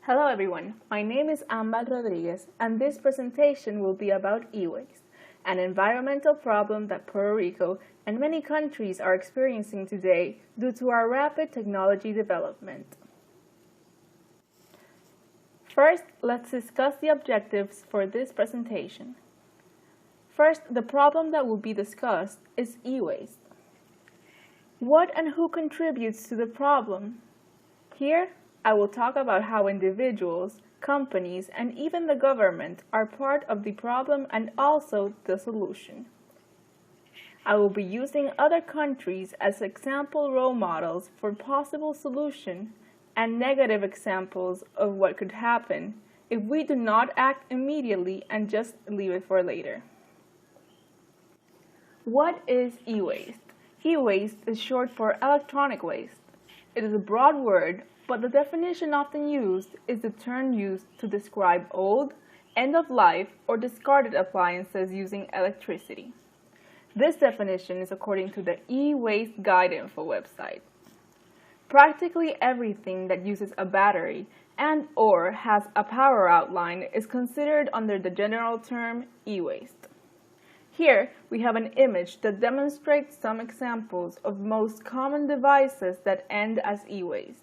Hello everyone, my name is Ambal Rodriguez and this presentation will be about e-waste, an environmental problem that Puerto Rico and many countries are experiencing today due to our rapid technology development. First, let's discuss the objectives for this presentation. First, the problem that will be discussed is e-waste. What and who contributes to the problem? Here, I will talk about how individuals, companies, and even the government are part of the problem and also the solution. I will be using other countries as example role models for possible solution and negative examples of what could happen if we do not act immediately and just leave it for later. What is e-waste? E-waste is short for electronic waste. It is a broad word, but the definition often used is the term used to describe old, end-of-life, or discarded appliances using electricity. This definition is according to the e-waste guide info website. Practically everything that uses a battery and/or has a power outline is considered under the general term e-waste. Here, we have an image that demonstrates some examples of most common devices that end as e-waste.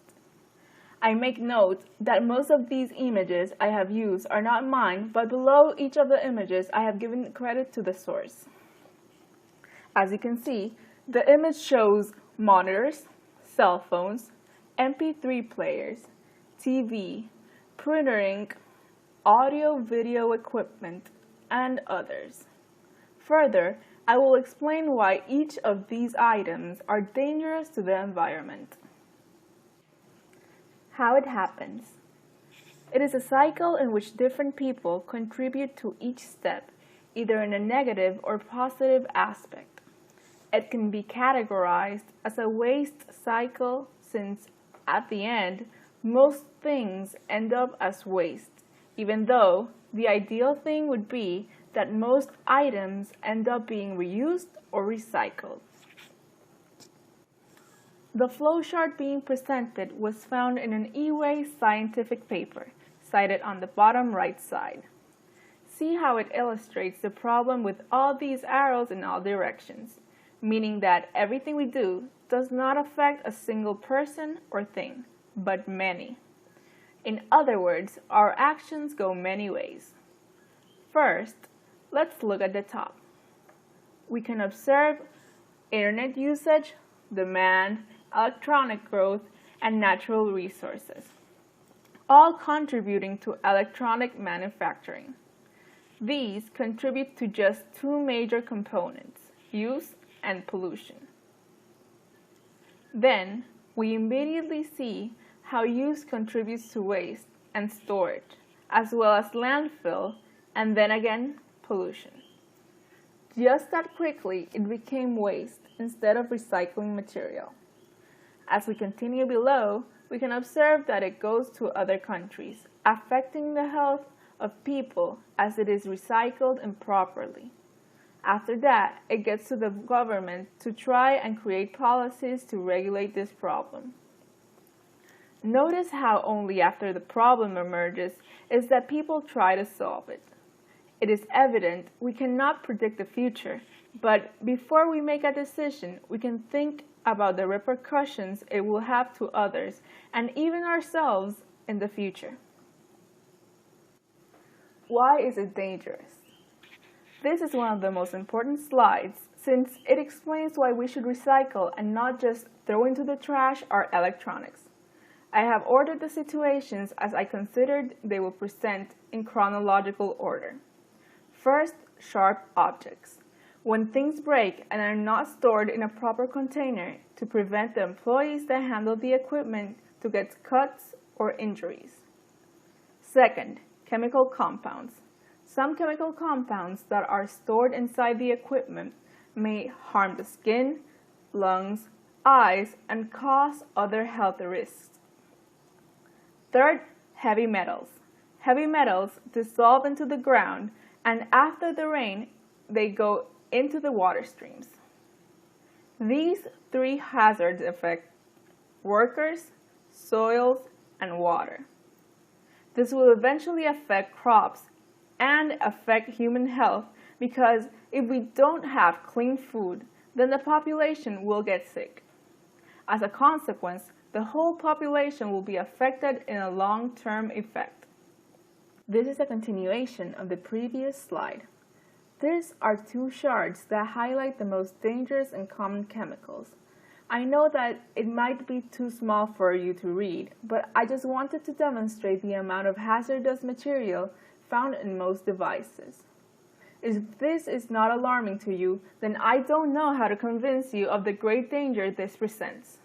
I make note that most of these images I have used are not mine, but below each of the images I have given credit to the source. As you can see, the image shows monitors, cell phones, MP3 players, TV, printer ink, audio-video equipment, and others. Further, I will explain why each of these items are dangerous to the environment. How it happens. It is a cycle in which different people contribute to each step, either in a negative or positive aspect. It can be categorized as a waste cycle since, at the end, most things end up as waste, even though the ideal thing would be that most items end up being reused or recycled. The flowchart being presented was found in an e-waste scientific paper, cited on the bottom right side. See how it illustrates the problem with all these arrows in all directions, meaning that everything we do does not affect a single person or thing, but many. In other words, our actions go many ways. First, let's look at the top. We can observe internet usage, demand, electronic growth, and natural resources, all contributing to electronic manufacturing. These contribute to just two major components, use and pollution. Then, we immediately see how use contributes to waste and storage, as well as landfill, and then again, pollution. Just that quickly, it became waste instead of recycling material. As we continue below, we can observe that it goes to other countries, affecting the health of people as it is recycled improperly. After that, it gets to the government to try and create policies to regulate this problem. Notice how only after the problem emerges is that people try to solve it. It is evident we cannot predict the future, but before we make a decision, we can think about the repercussions it will have to others and even ourselves in the future. Why is it dangerous? This is one of the most important slides since it explains why we should recycle and not just throw into the trash our electronics. I have ordered the situations as I considered they will present in chronological order. First, sharp objects. When things break and are not stored in a proper container to prevent the employees that handle the equipment to get cuts or injuries. Second, chemical compounds. Some chemical compounds that are stored inside the equipment may harm the skin, lungs, eyes, and cause other health risks. Third, heavy metals. Heavy metals dissolve into the ground, and after the rain, they go into the water streams. These three hazards affect workers, soils, and water. This will eventually affect crops and affect human health because if we don't have clean food, then the population will get sick. As a consequence, the whole population will be affected in a long-term effect. This is a continuation of the previous slide. These are two charts that highlight the most dangerous and common chemicals. I know that it might be too small for you to read, but I just wanted to demonstrate the amount of hazardous material found in most devices. If this is not alarming to you, then I don't know how to convince you of the great danger this presents.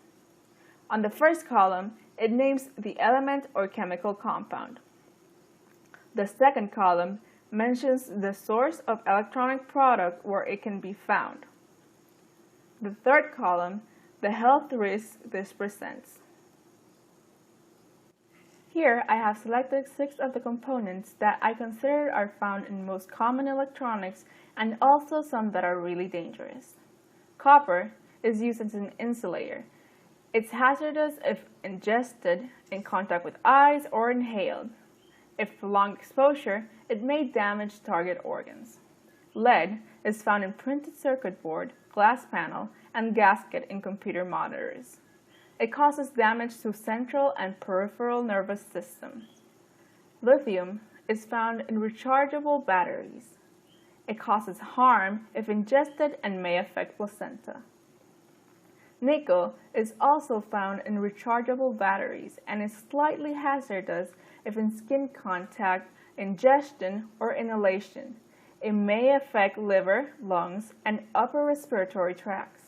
On the first column, it names the element or chemical compound. The second column mentions the source of electronic product where it can be found. The third column, the health risks this presents. Here I have selected 6 of the components that I consider are found in most common electronics and also some that are really dangerous. Copper is used as an insulator. It's hazardous if ingested, in contact with eyes, or inhaled. If prolonged exposure, it may damage target organs. Lead is found in printed circuit board, glass panel, and gasket in computer monitors. It causes damage to central and peripheral nervous systems. Lithium is found in rechargeable batteries. It causes harm if ingested and may affect placenta. Nickel is also found in rechargeable batteries and is slightly hazardous if in skin contact, ingestion, or inhalation. It may affect liver, lungs, and upper respiratory tracts.